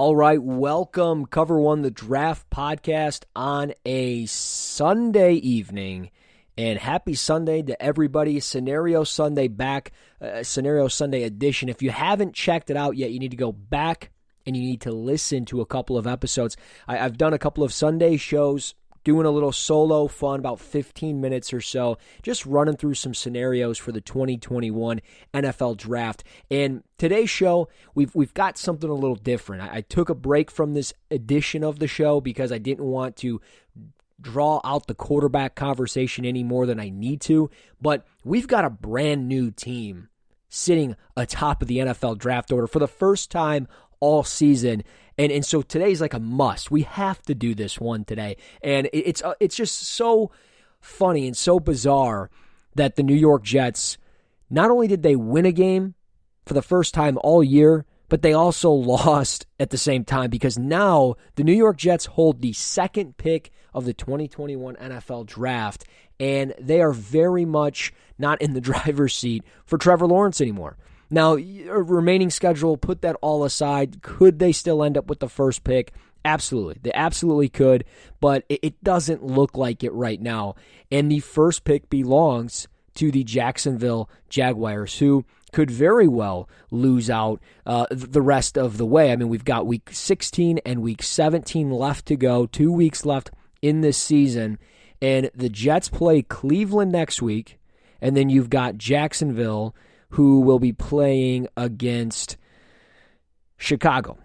All right, welcome, Cover One, the Draft Podcast on a Sunday evening. And happy Sunday to everybody. Scenario Sunday back, Scenario Sunday edition. If you haven't checked it out yet, you need to go back and you need to listen to a couple of episodes. I've done a couple of Sunday shows, doing a little solo fun, about 15 minutes or so, just running through some scenarios for the 2021 NFL Draft. And today's show, we've got something a little different. I took a break from this edition of the show because I didn't want to draw out the quarterback conversation any more than I need to, but we've got a brand new team sitting atop of the NFL draft order for the first time all season. And so today's like a must. We have to do this one today. And it's just so funny and so bizarre that the New York Jets, not only did they win a game for the first time all year, but they also lost at the same time, because now the New York Jets hold the second pick of the 2021 NFL Draft, and they are very much not in the driver's seat for Trevor Lawrence anymore. Now, remaining schedule, put that all aside. Could they still end up with the first pick? Absolutely. They absolutely could, but it doesn't look like it right now. And the first pick belongs to the Jacksonville Jaguars, who could very well lose out the rest of the way. I mean, we've got Week 16 and Week 17 left to go, 2 weeks left in this season, and the Jets play Cleveland next week, and then you've got Jacksonville, who will be playing against Chicago.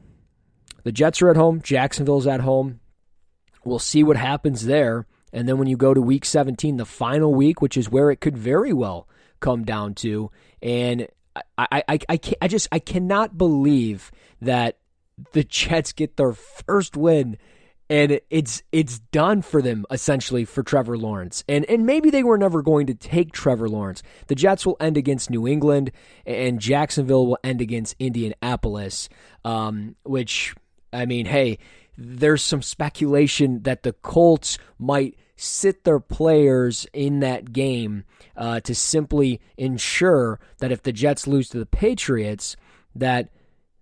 The Jets are at home. Jacksonville's at home. We'll see what happens there. And then when you go to Week 17, the final week, which is where it could very well come down to, and I cannot believe that the Jets get their first win, and it's done for them, essentially, for Trevor Lawrence. And maybe they were never going to take Trevor Lawrence. The Jets will end against New England, and Jacksonville will end against Indianapolis, which, I mean, hey, there's some speculation that the Colts might sit their players in that game to simply ensure that if the Jets lose to the Patriots, that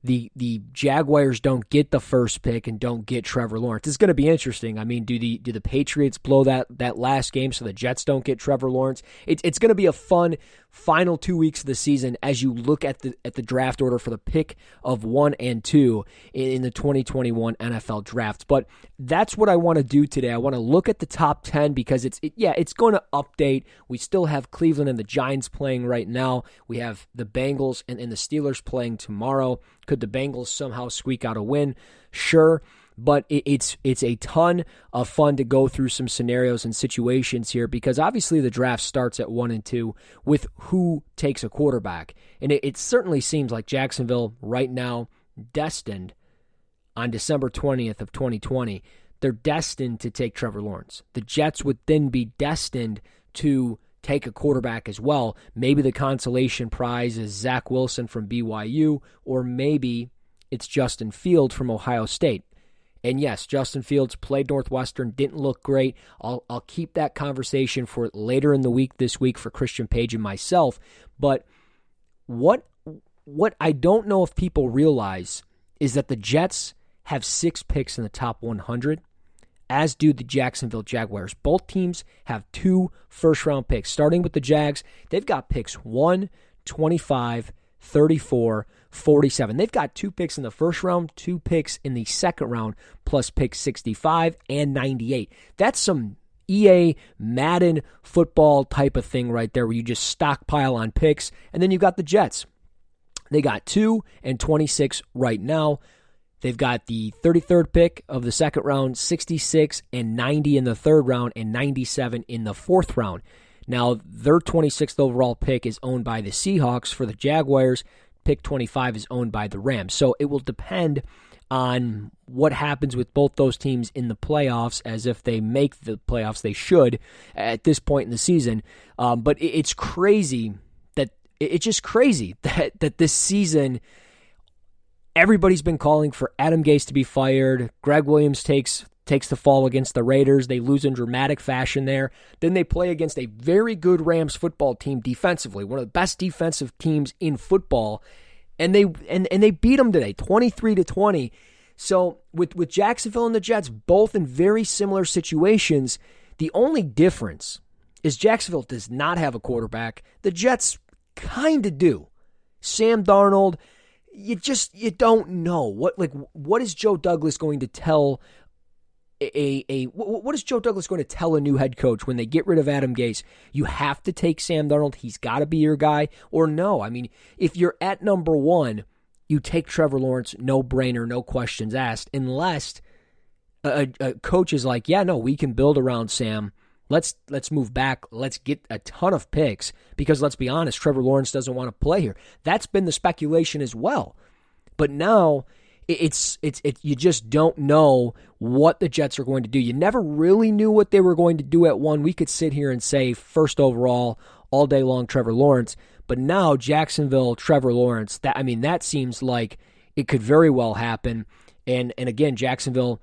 the Jaguars don't get the first pick and don't get Trevor Lawrence. It's going to be interesting. I mean, do the Patriots blow that last game so the Jets don't get Trevor Lawrence? It's going to be a fun final 2 weeks of the season as you look at the draft order for the pick of 1 and 2 in the 2021 NFL Draft. But that's what I want to do today. I want to look at the top 10 because it's going to update. We still have Cleveland and the Giants playing right now. We have the Bengals and the Steelers playing tomorrow. Could the Bengals somehow squeak out a win? Sure. But it's a ton of fun to go through some scenarios and situations here, because obviously the draft starts at 1 and 2 with who takes a quarterback. And it certainly seems like Jacksonville right now, destined on December 20th of 2020, they're destined to take Trevor Lawrence. The Jets would then be destined to take a quarterback as well. Maybe the consolation prize is Zach Wilson from BYU, or maybe it's Justin Fields from Ohio State. And yes, Justin Fields played Northwestern, didn't look great. I'll keep that conversation for later in the week this week for Christian Page and myself. But what I don't know if people realize is that the Jets have 6 picks in the top 100, as do the Jacksonville Jaguars. Both teams have 2 first-round picks. Starting with the Jags, they've got picks 1, 25, 34, 47. They've got 2 picks in the first round, 2 picks in the second round, plus picks 65 and 98. That's some EA Madden football type of thing right there, where you just stockpile on picks. And then you've got the Jets. They got 2 and 26 right now. They've got the 33rd pick of the second round, 66 and 90 in the third round, and 97 in the fourth round. Now, their 26th overall pick is owned by the Seahawks. For the Jaguars, pick 25 is owned by the Rams. So it will depend on what happens with both those teams in the playoffs, as if they make the playoffs. They should at this point in the season. But it's crazy that this season, everybody's been calling for Adam Gase to be fired. Greg Williams takes the fall against the Raiders. They lose in dramatic fashion there. Then they play against a very good Rams football team defensively, one of the best defensive teams in football, and they beat them today, 23-20. So with Jacksonville and the Jets, both in very similar situations, the only difference is Jacksonville does not have a quarterback. The Jets kind of do. Sam Darnold, you don't know what is Joe Douglas going to tell what is Joe Douglas going to tell a new head coach when they get rid of Adam Gase? You have to take Sam Darnold. He's got to be your guy, or no. I mean, if you're at number one, you take Trevor Lawrence, no brainer, no questions asked, unless a coach is like, yeah, no, we can build around Sam. Let's move back. Let's get a ton of picks because let's be honest, Trevor Lawrence doesn't want to play here. That's been the speculation as well. But now it's you just don't know what the Jets are going to do. You never really knew what they were going to do at one. We could sit here and say first overall all day long Trevor Lawrence, but now Jacksonville, Trevor Lawrence, that seems like it could very well happen. And again, Jacksonville,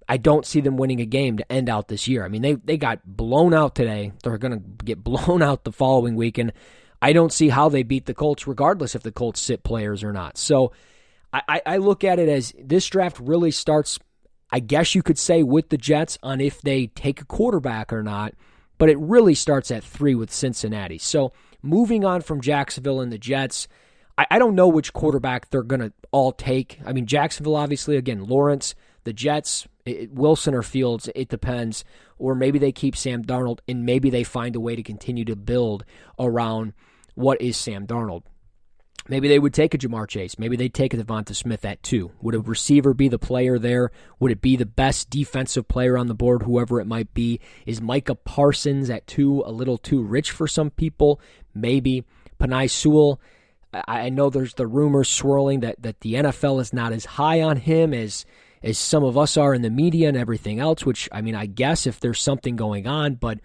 I don't see them winning a game to end out this year. I mean, they got blown out today. They're going to get blown out the following week, and I don't see how they beat the Colts regardless if the Colts sit players or not. So I look at it as this draft really starts, I guess you could say, with the Jets on if they take a quarterback or not, but it really starts at 3 with Cincinnati. So moving on from Jacksonville and the Jets, I don't know which quarterback they're going to all take. I mean, Jacksonville, obviously, again, Lawrence. The Jets, Wilson or Fields, it depends. Or maybe they keep Sam Darnold, and maybe they find a way to continue to build around what is Sam Darnold. Maybe they would take a Jamar Chase. Maybe they'd take a Devonta Smith at 2. Would a receiver be the player there? Would it be the best defensive player on the board, whoever it might be? Is Micah Parsons at 2 a little too rich for some people? Maybe. Penei Sewell, I know there's the rumors swirling that the NFL is not as high on him as some of us are in the media and everything else, which, I mean, I guess if there's something going on, but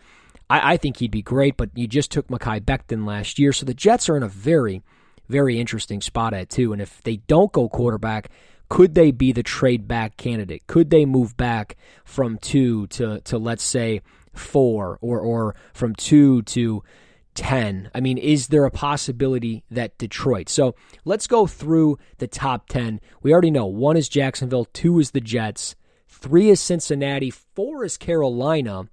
I think he'd be great. But you just took Mekhi Becton last year, so the Jets are in a very, very interesting spot at 2. And if they don't go quarterback, could they be the trade back candidate? Could they move back from 2 to let's say 4 or from 2 to 10? I mean, is there a possibility that Detroit? So let's go through the top 10. We already know 1 is Jacksonville, 2 is the Jets, 3 is Cincinnati, 4 is Carolina.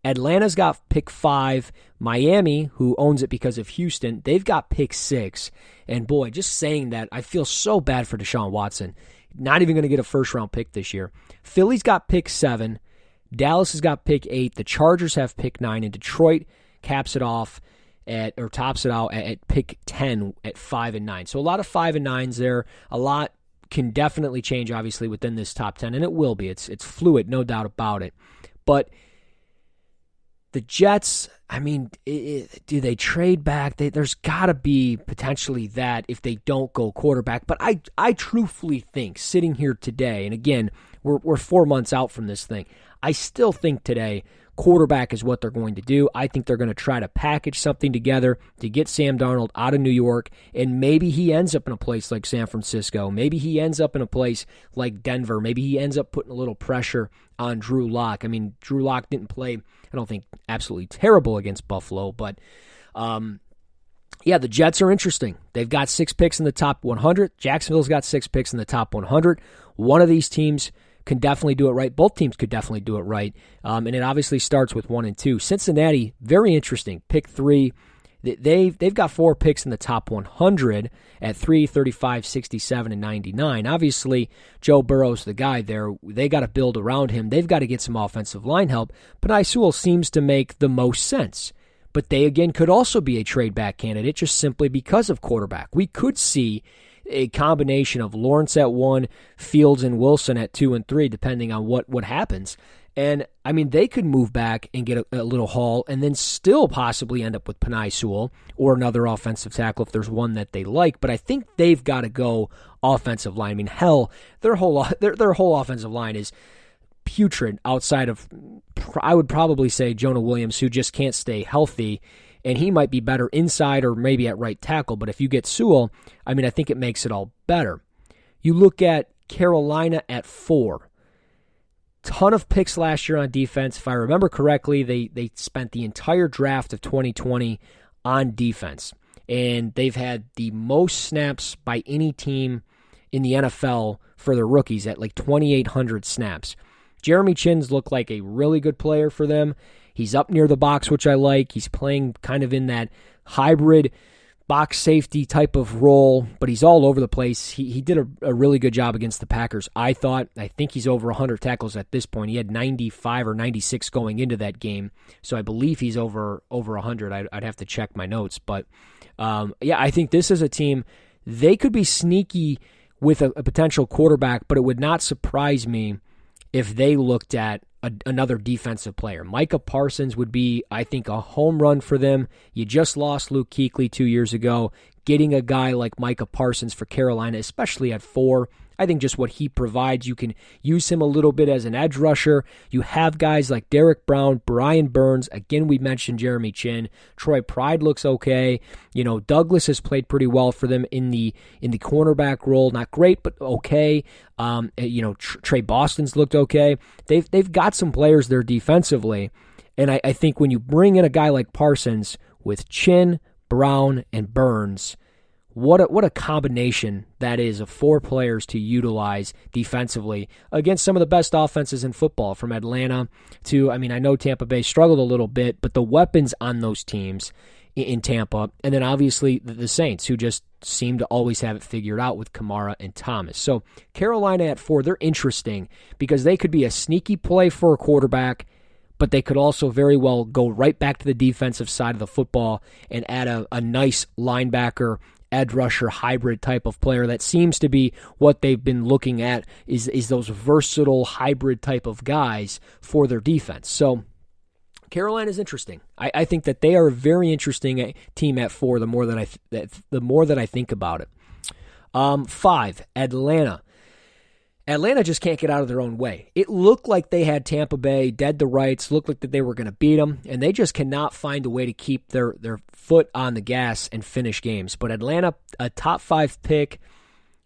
Atlanta's got pick 5. Miami, who owns it because of Houston, they've got pick 6. And boy, just saying that, I feel so bad for Deshaun Watson. Not even going to get a first-round pick this year. Philly's got pick 7. Dallas has got pick 8. The Chargers have pick 9. And Detroit tops it out at pick 10 at 5 and 9. So a lot of 5 and 9s there. A lot can definitely change, obviously, within this top 10, and it will be. It's fluid, no doubt about it. But the Jets, I mean, do they trade back? There's got to be potentially that if they don't go quarterback. But I truthfully think, sitting here today, and again, we're 4 months out from this thing, I still think today quarterback is what they're going to do. I think they're going to try to package something together to get Sam Darnold out of New York, and maybe he ends up in a place like San Francisco. Maybe he ends up in a place like Denver. Maybe he ends up putting a little pressure on Drew Lock. I mean, Drew Lock didn't play, I don't think, absolutely terrible against Buffalo, but yeah, the Jets are interesting. They've got 6 picks in the top 100. Jacksonville's got 6 picks in the top 100. One of these teams can definitely do it right. Both teams could definitely do it right. And it obviously starts with 1 and 2. Cincinnati, very interesting. Pick 3. They've got 4 picks in the top 100 at 3, 35, 67, and 99. Obviously, Joe Burrow's the guy there. They got to build around him. They've got to get some offensive line help. Penei Sewell seems to make the most sense. But they, again, could also be a trade-back candidate just simply because of quarterback. We could see a combination of Lawrence at 1, Fields and Wilson at 2 and 3, depending on what happens. And, I mean, they could move back and get a little haul and then still possibly end up with Penei Sewell or another offensive tackle if there's one that they like. But I think they've got to go offensive line. I mean, hell, their whole offensive line is putrid outside of, I would probably say, Jonah Williams, who just can't stay healthy. And he might be better inside or maybe at right tackle. But if you get Sewell, I mean, I think it makes it all better. You look at Carolina at 4. Ton of picks last year on defense. If I remember correctly, they spent the entire draft of 2020 on defense. And they've had the most snaps by any team in the NFL for their rookies at like 2,800 snaps. Jeremy Chinn's looked like a really good player for them. He's up near the box, which I like. He's playing kind of in that hybrid box safety type of role, but he's all over the place. He did a really good job against the Packers, I thought. I think he's over 100 tackles at this point. He had 95 or 96 going into that game, so I believe he's over 100. I'd have to check my notes. But, I think this is a team, they could be sneaky with a potential quarterback, but it would not surprise me if they looked at another defensive player. Micah Parsons would be, I think, a home run for them. You just lost Luke Kuechly 2 years ago. Getting a guy like Micah Parsons for Carolina, especially at 4, I think just what he provides, you can use him a little bit as an edge rusher. You have guys like Derek Brown, Brian Burns. Again, we mentioned Jeremy Chinn. Troy Pride looks okay. Douglas has played pretty well for them in the cornerback role. Not great, but okay. Trey Boston's looked okay. They've got some players there defensively, and I think when you bring in a guy like Parsons with Chinn, Brown, and Burns, what a combination that is of 4 players to utilize defensively against some of the best offenses in football, from Atlanta to, I know Tampa Bay struggled a little bit, but the weapons on those teams in Tampa, and then obviously the Saints, who just seem to always have it figured out with Kamara and Thomas. So Carolina at 4, they're interesting because they could be a sneaky play for a quarterback, but they could also very well go right back to the defensive side of the football and add a nice linebacker, edge rusher hybrid type of player. That seems to be what they've been looking at, is those versatile hybrid type of guys for their defense. So Carolina is interesting. I think that they are a very interesting team at 4. The more that I think about it. 5, Atlanta. Atlanta just can't get out of their own way. It looked like they had Tampa Bay dead to rights, looked like that they were going to beat them, and they just cannot find a way to keep their foot on the gas and finish games. But Atlanta, a top 5 pick.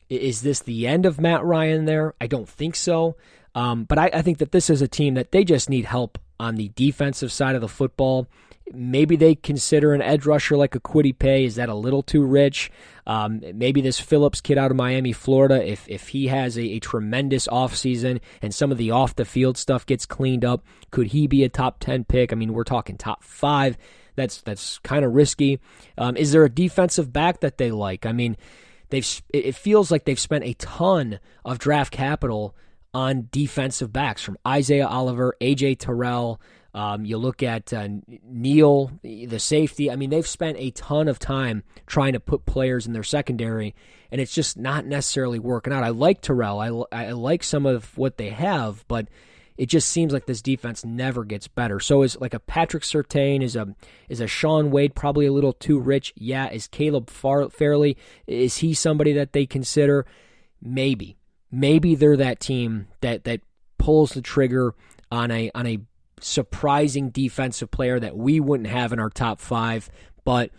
Is this the end of Matt Ryan there? I don't think so. But I think that this is a team that they just need help on the defensive side of the football. Maybe they consider an edge rusher like a Kwity Paye. Is that a little too rich? Maybe this Phillips kid out of Miami, Florida, if he has a tremendous offseason and some of the off-the-field stuff gets cleaned up, could he be a top 10 pick? We're talking top 5. That's kind of risky. Is there a defensive back that they like? It feels like they've spent a ton of draft capital on defensive backs, from Isaiah Oliver, A.J. Terrell. You look at Neal, the safety. They've spent a ton of time trying to put players in their secondary, and it's just not necessarily working out. I like Terrell. I like some of what they have, but it just seems like this defense never gets better. So is like a Patrick Surtain, is a Sean Wade probably a little too rich? Yeah. Is Caleb Fairley, is he somebody that they consider? Maybe. Maybe they're that team that pulls the trigger on a surprising defensive player that we wouldn't have in our top 5, but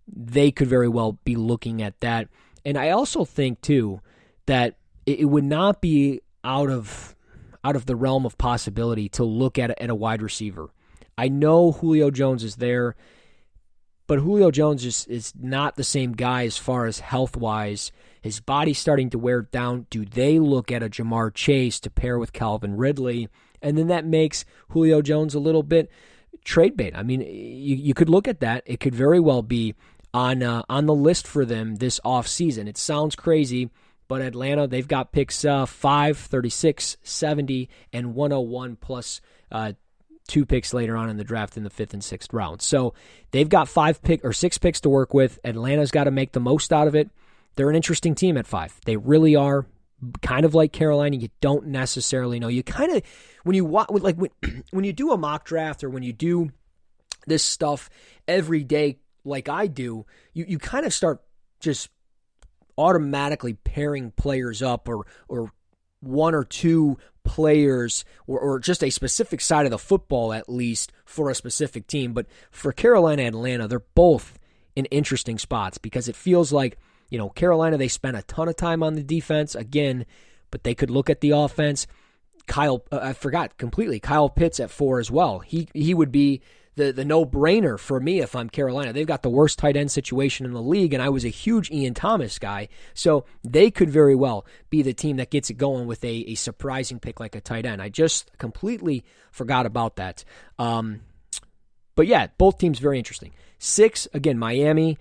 they could very well be looking at that. And I also think too that it would not be out of the realm of possibility to look at a wide receiver. I know Julio Jones is there, but Julio Jones is not the same guy as far as health-wise. His body's starting to wear down. Do they look at a Jamar Chase to pair with Calvin Ridley? And then that makes Julio Jones a little bit trade bait. You could look at that. It could very well be on the list for them this offseason. It sounds crazy, but Atlanta, they've got picks 5, 36, 70, and 101 plus 2 picks later on in the draft in the 5th and 6th round. So they've got 6 picks to work with. Atlanta's got to make the most out of it. They're an interesting team at 5. They really are. Kind of like Carolina, you don't necessarily know. You kind of, when you do a mock draft, or when you do this stuff every day like I do, you kind of start just automatically pairing players up, or 1 or 2 players, or just a specific side of the football at least for a specific team. But for Carolina and Atlanta, they're both in interesting spots because it feels like, Carolina, they spent a ton of time on the defense, again, but they could look at the offense. I forgot completely. Kyle Pitts at 4 as well. He would be the no-brainer for me if I'm Carolina. They've got the worst tight end situation in the league, and I was a huge Ian Thomas guy, so they could very well be the team that gets it going with a surprising pick like a tight end. I just completely forgot about that. But yeah, both teams very interesting. 6, again, Miami,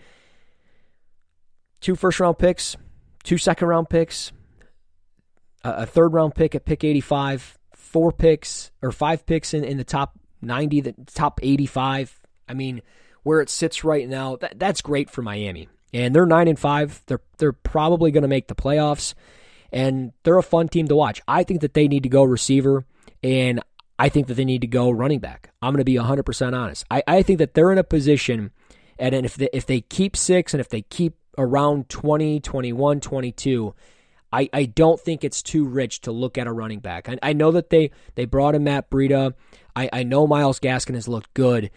2 first-round picks, 2 second-round picks, a third-round pick at pick 85, 5 picks in the top 90, the top 85. I mean, where it sits right now, that's great for Miami. And they're 9-5. They're probably going to make the playoffs, and they're a fun team to watch. I think that they need to go receiver, and I think that they need to go running back. I'm going to be 100% honest. I think that they're in a position, and if they keep 6 and if they keep around 20, 21, 22, I don't think it's too rich to look at a running back. I know that they brought in Matt Breida. I know Myles Gaskin has looked good.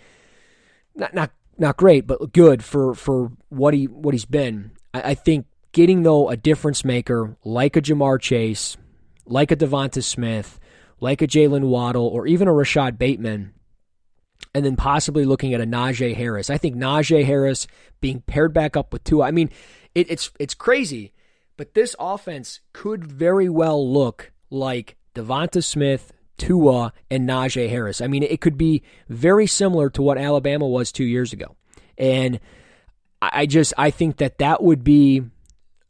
Not great, but good for what he's been. I think getting, though, a difference maker like a Jamar Chase, like a Devonta Smith, like a Jalen Waddle, or even a Rashad Bateman, and then possibly looking at a Najee Harris. I think Najee Harris being paired back up with Tua. I mean, it's crazy, but this offense could very well look like Devonta Smith, Tua, and Najee Harris. I mean, it could be very similar to what Alabama was 2 years ago. And I think that would be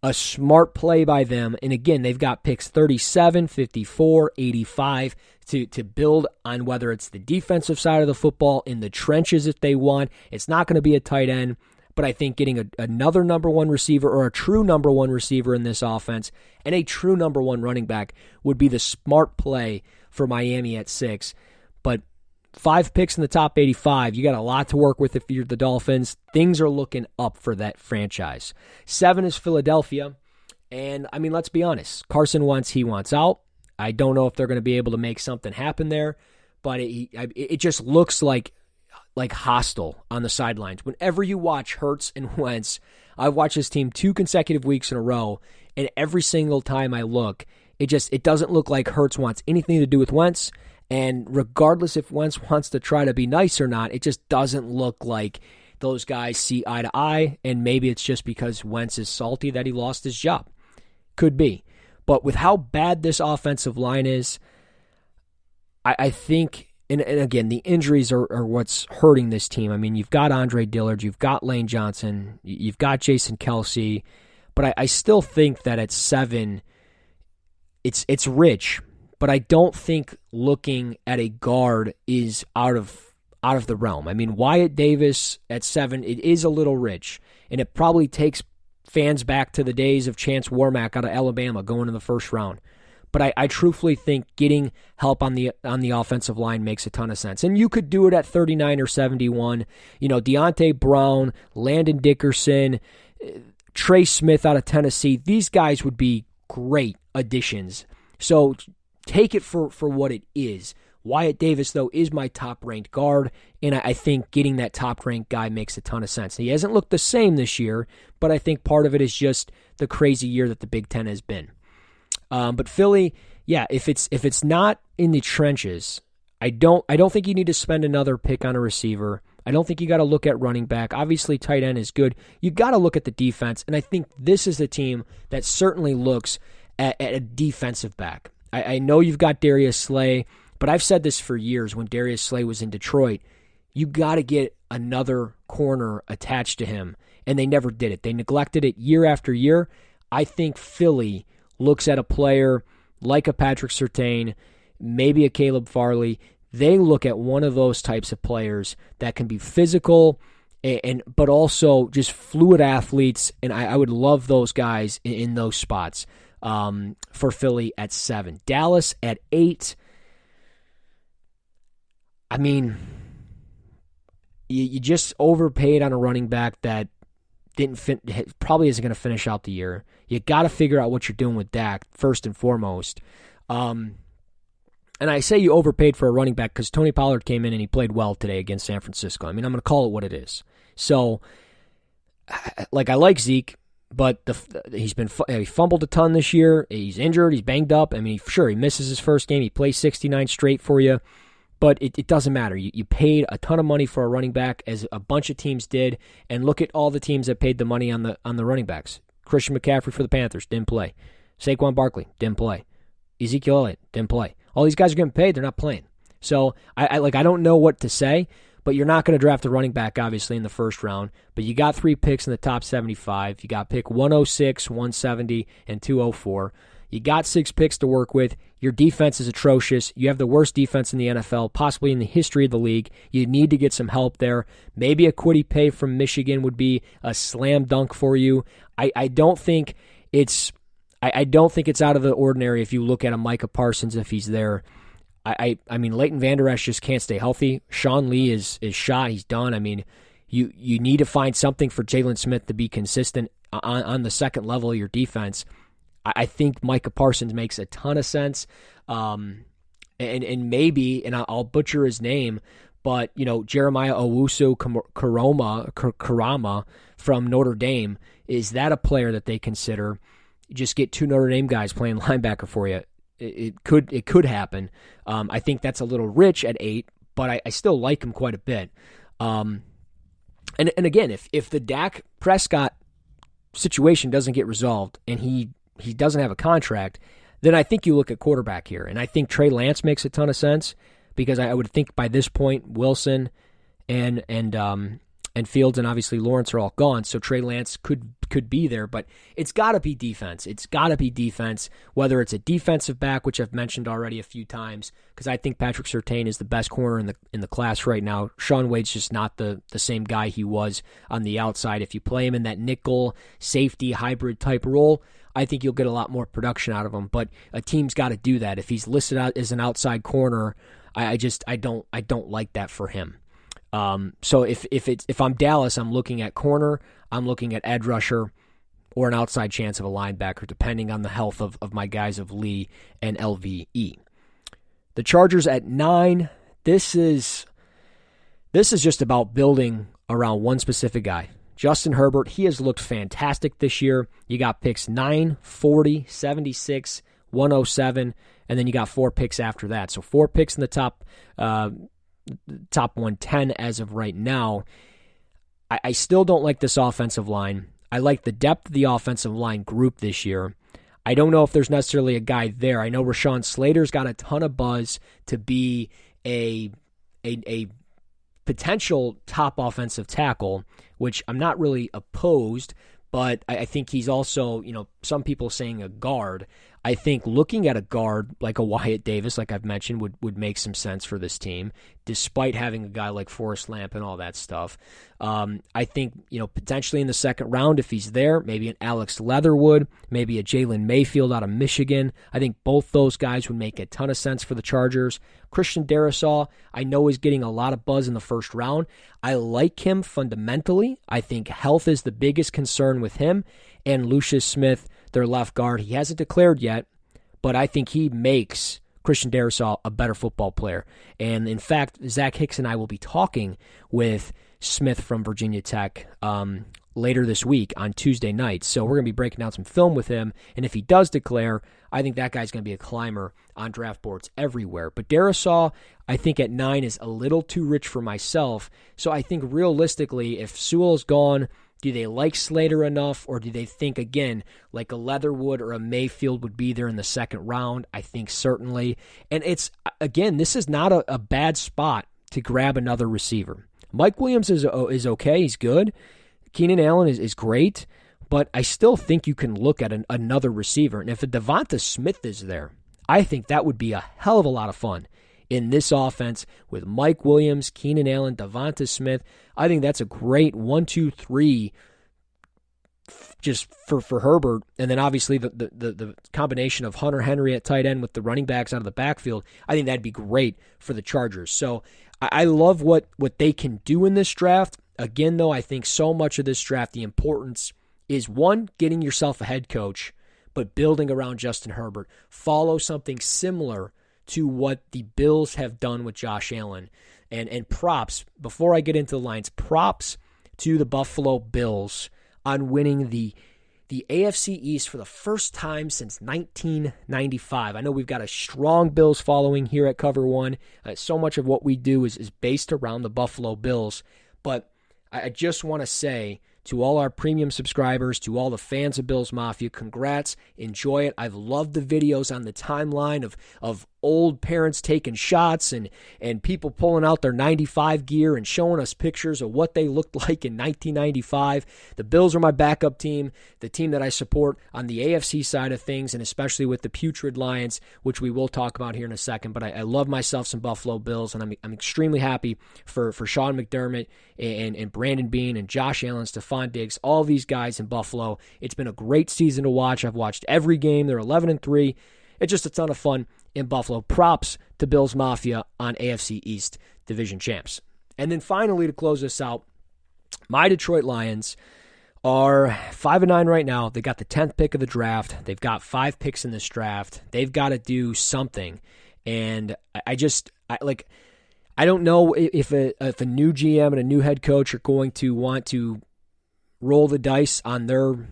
a smart play by them. And again, they've got picks 37, 54, 85 to build on, whether it's the defensive side of the football, in the trenches if they want. It's not going to be a tight end, but I think getting another number one receiver, or a true number one receiver in this offense, and a true number one running back would be the smart play for Miami at 6. But 5 picks in the top 85, you got a lot to work with if you're the Dolphins. Things are looking up for that franchise. 7 is Philadelphia, and I mean, let's be honest. Carson Wentz, he wants out. I don't know if they're going to be able to make something happen there, but it just looks like hostile on the sidelines. Whenever you watch Hurts and Wentz, I've watched this team 2 consecutive weeks in a row, and every single time I look, it doesn't look like Hurts wants anything to do with Wentz. And regardless if Wentz wants to try to be nice or not, it just doesn't look like those guys see eye to eye. And maybe it's just because Wentz is salty that he lost his job. Could be. But with how bad this offensive line is, I think, and again, the injuries are what's hurting this team. I mean, you've got Andre Dillard, you've got Lane Johnson, you've got Jason Kelsey, but I still think that at 7, it's rich. But I don't think looking at a guard is out of the realm. I mean, Wyatt Davis at 7, it is a little rich, and it probably takes fans back to the days of Chance Warmack out of Alabama going in the first round. But I truthfully think getting help on the offensive line makes a ton of sense. And you could do it at 39 or 71. You know, Deontay Brown, Landon Dickerson, Trey Smith out of Tennessee. These guys would be great additions. So take it for what it is. Wyatt Davis, though, is my top-ranked guard, and I think getting that top-ranked guy makes a ton of sense. He hasn't looked the same this year, but I think part of it is just the crazy year that the Big Ten has been. But Philly, yeah, if it's not in the trenches, I don't think you need to spend another pick on a receiver. I don't think you got to look at running back. Obviously, tight end is good. You got to look at the defense, and I think this is a team that certainly looks at a defensive back. I know you've got Darius Slay, but I've said this for years when Darius Slay was in Detroit. You got to get another corner attached to him, and they never did it. They neglected it year after year. I think Philly looks at a player like a Patrick Surtain, maybe a Caleb Farley. They look at one of those types of players that can be physical, but also just fluid athletes, and I would love those guys in those spots. For Philly at 7. Dallas at 8. I mean, you just overpaid on a running back that probably isn't going to finish out the year. You got to figure out what you're doing with Dak first and foremost. And I say you overpaid for a running back because Tony Pollard came in and he played well today against San Francisco. I mean, I'm going to call it what it is. So, I like Zeke. But he fumbled a ton this year. He's injured. He's banged up. I mean, sure, he misses his first game. He plays 69 straight for you. But it doesn't matter. You paid a ton of money for a running back, as a bunch of teams did, and look at all the teams that paid the money on the running backs. Christian McCaffrey for the Panthers, didn't play. Saquon Barkley, didn't play. Ezekiel Elliott, didn't play. All these guys are getting paid, they're not playing. So I don't know what to say, but you're not going to draft a running back, obviously, in the first round. But you got 3 picks in the top 75. You got pick 106, 170, and 204. You got 6 picks to work with. Your defense is atrocious. You have the worst defense in the NFL, possibly in the history of the league. You need to get some help there. Maybe a Kwity Paye from Michigan would be a slam dunk for you. I don't think it's out of the ordinary if you look at a Micah Parsons if he's there. I mean, Leighton Vander Esch just can't stay healthy. Sean Lee is shot. He's done. I mean, you need to find something for Jalen Smith to be consistent on the second level of your defense. I think Micah Parsons makes a ton of sense. And maybe, and I'll butcher his name, but, Jeremiah Owusu-Karama from Notre Dame, is that a player that they consider? Just get 2 Notre Dame guys playing linebacker for you. It could happen. I think that's a little rich at 8, but I still like him quite a bit. And again, if the Dak Prescott situation doesn't get resolved and he doesn't have a contract, then I think you look at quarterback here. And I think Trey Lance makes a ton of sense, because I would think by this point Wilson and Fields and obviously Lawrence are all gone, so Trey Lance could be there. But it's got to be defense. It's got to be defense, whether it's a defensive back, which I've mentioned already a few times, because I think Patrick Surtain is the best corner in the class right now. Shaun Wade's just not the same guy he was on the outside. If you play him in that nickel safety hybrid type role, I think you'll get a lot more production out of him. But a team's got to do that. If he's listed out as an outside corner, I don't like that for him. So if I'm Dallas, I'm looking at corner, I'm looking at edge rusher, or an outside chance of a linebacker, depending on the health of my guys of Lee and LVE. The Chargers at 9. This is just about building around one specific guy. Justin Herbert, he has looked fantastic this year. You got picks 9, 40, 76, 107, and then you got 4 picks after that. So 4 picks in the top 110 as of right now. I still don't like this offensive line. I like the depth of the offensive line group this year. I don't know if there's necessarily a guy there. I know Rashawn Slater's got a ton of buzz to be a potential top offensive tackle, which I'm not really opposed, but I think he's also, some people saying a guard. I think looking at a guard like a Wyatt Davis, like I've mentioned, would make some sense for this team, despite having a guy like Forrest Lamp and all that stuff. I think, potentially in the second round, if he's there, maybe an Alex Leatherwood, maybe a Jalen Mayfield out of Michigan. I think both those guys would make a ton of sense for the Chargers. Christian Darrisaw, I know, is getting a lot of buzz in the first round. I like him fundamentally. I think health is the biggest concern with him. And Lucius Smith, their left guard, he hasn't declared yet, but I think he makes Christian Darrisaw a better football player. And in fact, Zach Hicks and I will be talking with Smith from Virginia Tech later this week on Tuesday night. So we're going to be breaking down some film with him. And if he does declare, I think that guy's going to be a climber on draft boards everywhere. But Darrisaw, I think at 9 is a little too rich for myself. So I think realistically, if Sewell's gone, do they like Slater enough, or do they think, again, like a Leatherwood or a Mayfield would be there in the second round? I think certainly. And it's, again, this is not a bad spot to grab another receiver. Mike Williams is okay. He's good. Keenan Allen is great. But I still think you can look at another receiver. And if a Devonta Smith is there, I think that would be a hell of a lot of fun in this offense with Mike Williams, Keenan Allen, Devonta Smith. I think that's a great 1, 2, 3 just for Herbert. And then obviously the combination of Hunter Henry at tight end with the running backs out of the backfield, I think that'd be great for the Chargers. So I love what they can do in this draft. Again, though, I think so much of this draft, the importance is, one, getting yourself a head coach, but building around Justin Herbert. Follow something similar to what the Bills have done with Josh Allen. And props, before I get into the lines, props to the Buffalo Bills on winning the the AFC East for the first time since 1995. I know we've got a strong Bills following here at Cover One. So much of what we do is based around the Buffalo Bills. But I just want to say to all our premium subscribers, to all the fans of Bills Mafia, congrats, enjoy it. I've loved the videos on the timeline of old parents taking shots and people pulling out their 95 gear and showing us pictures of what they looked like in 1995. The Bills are my backup team, the team that I support on the AFC side of things, and especially with the Putrid Lions, which we will talk about here in a second. But I love myself some Buffalo Bills, and I'm extremely happy for Sean McDermott and Brandon Beane and Josh Allen, Stephon Diggs, all these guys in Buffalo. It's been a great season to watch. I've watched every game. They're 11-3. It's just a ton of fun in Buffalo. Props to Bills Mafia on AFC East Division champs. And then finally, to close this out, my Detroit Lions are 5-9 right now. They got the 10th pick of the draft. They've got 5 picks in this draft. They've got to do something. And I don't know if a new GM and a new head coach are going to want to roll the dice on their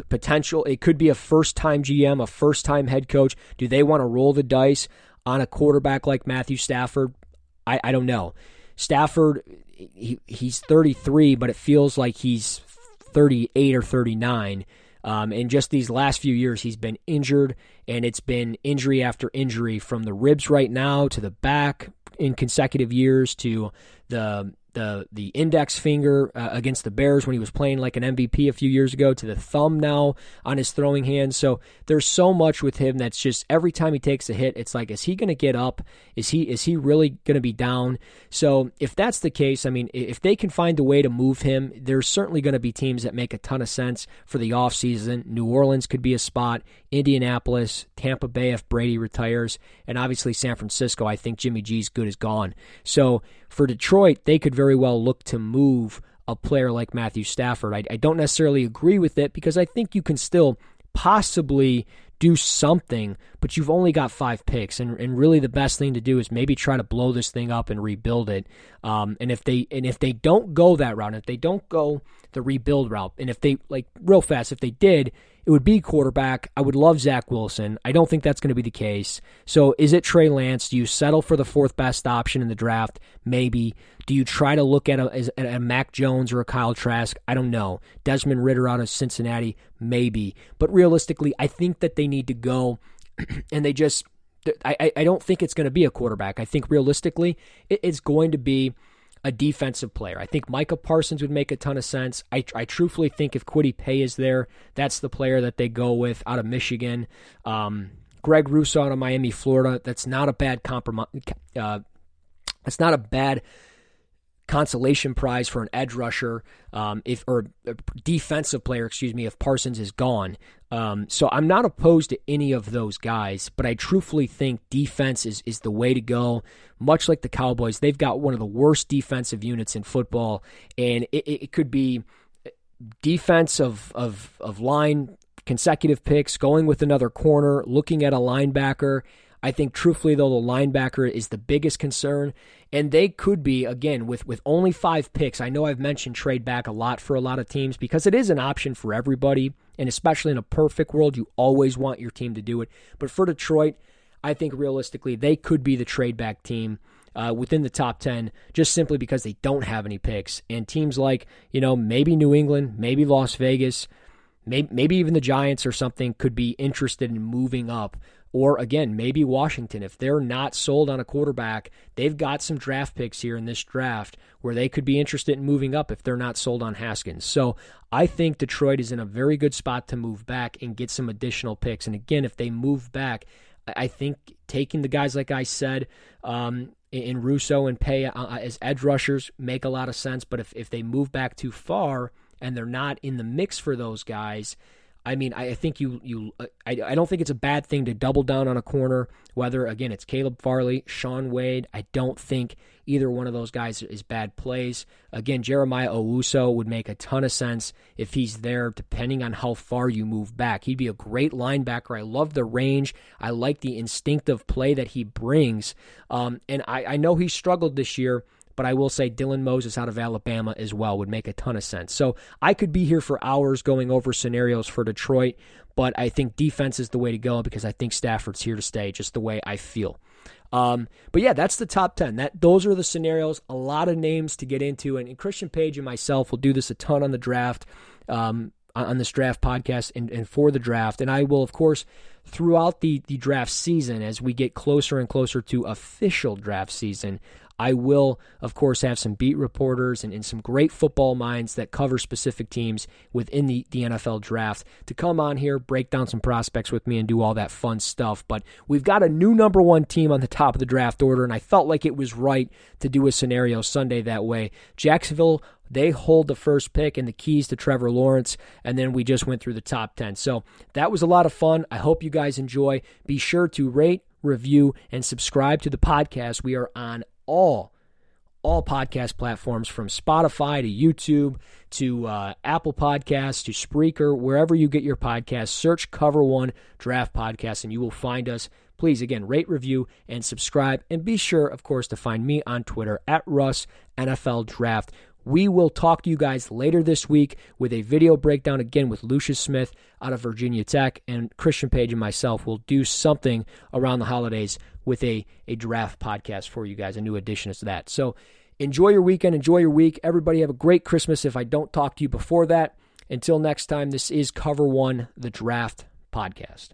potential. It could be a first-time GM, a first-time head coach. Do they want to roll the dice on a quarterback like Matthew Stafford? I don't know. Stafford, he's 33, but it feels like he's 38 or 39. And just these last few years, he's been injured, and it's been injury after injury, from the ribs right now to the back in consecutive years to the index finger against the Bears when he was playing like an MVP a few years ago, to the thumb now on his throwing hand. So there's so much with him that's just every time he takes a hit, it's like, is he going to get up? Is he really going to be down? So if that's the case, I mean, if they can find a way to move him, there's certainly going to be teams that make a ton of sense for the offseason. New Orleans could be a spot, Indianapolis, Tampa Bay if Brady retires, and obviously San Francisco. I think Jimmy G's good is gone. So for Detroit, they could very well look to move a player like Matthew Stafford. I don't necessarily agree with it, because I think you can still possibly do something, but you've only got 5 picks, and really the best thing to do is maybe try to blow this thing up and rebuild it. And if they don't go that route, if they don't go the rebuild route, and if they, like, real fast, if they did, it would be quarterback. I would love Zach Wilson. I don't think that's going to be the case. So is it Trey Lance? Do you settle for the 4th best option in the draft? Maybe. Do you try to look at a Mac Jones or a Kyle Trask? I don't know. Desmond Ridder out of Cincinnati? Maybe. But realistically, I think that they need to go, and they just, I don't think it's going to be a quarterback. I think realistically, it's going to be a defensive player. I think Micah Parsons would make a ton of sense. I truthfully think if Kwity Paye is there, that's the player that they go with out of Michigan. Greg Rousseau out of Miami, Florida. That's not a bad compromise. That's not a bad consolation prize for an edge rusher, or a defensive player, if Parsons is gone. So I'm not opposed to any of those guys, but I truthfully think defense is the way to go. Much like the Cowboys, they've got one of the worst defensive units in football, and it could be defense of line, consecutive picks, going with another corner, looking at a linebacker. I think, truthfully, though, the linebacker is the biggest concern, and they could be, again, with only 5 picks. I know I've mentioned trade back a lot for a lot of teams because it is an option for everybody, and especially in a perfect world, you always want your team to do it. But for Detroit, I think realistically they could be the trade back team within the top 10, just simply because they don't have any picks. And teams like, maybe New England, maybe Las Vegas, maybe even the Giants or something could be interested in moving up. Or, again, maybe Washington. If they're not sold on a quarterback, they've got some draft picks here in this draft where they could be interested in moving up if they're not sold on Haskins. So I think Detroit is in a very good spot to move back and get some additional picks. And, again, if they move back, I think taking the guys like I said in Russo and Paye as edge rushers make a lot of sense. But if they move back too far and they're not in the mix for those guys, I mean, I think I don't think it's a bad thing to double down on a corner, whether, again, it's Caleb Farley, Sean Wade. I don't think either one of those guys is bad plays. Again, Jeremiah Owusu would make a ton of sense if he's there, depending on how far you move back. He'd be a great linebacker. I love the range. I like the instinctive play that he brings. And I know he struggled this year but I will say Dylan Moses out of Alabama as well would make a ton of sense. So I could be here for hours going over scenarios for Detroit, but I think defense is the way to go because I think Stafford's here to stay, just the way I feel. But yeah, that's the top 10. Those are the scenarios. A lot of names to get into, and Christian Page and myself will do this a ton on the draft, on this draft podcast and for the draft. And I will, of course, throughout the draft season, as we get closer and closer to official draft season, I will, of course, have some beat reporters and some great football minds that cover specific teams within the NFL draft to come on here, break down some prospects with me, and do all that fun stuff. But we've got a new number one team on the top of the draft order, and I felt like it was right to do a scenario Sunday that way. Jacksonville, they hold the first pick and the keys to Trevor Lawrence, and then we just went through the top 10. So that was a lot of fun. I hope you guys enjoy. Be sure to rate, review, and subscribe to the podcast. We are on all podcast platforms, from Spotify to YouTube to Apple Podcasts to Spreaker, wherever you get your podcasts. Search Cover One Draft Podcast and you will find us. Please, again, rate, review, and subscribe. And be sure, of course, to find me on Twitter at Russ NFL Draft. We will talk to you guys later this week with a video breakdown again with Lucius Smith out of Virginia Tech, and Christian Page and myself will do something around the holidays with a draft podcast for you guys, a new addition to that. So enjoy your weekend, enjoy your week. Everybody have a great Christmas if I don't talk to you before that. Until next time, this is Cover One, the Draft Podcast.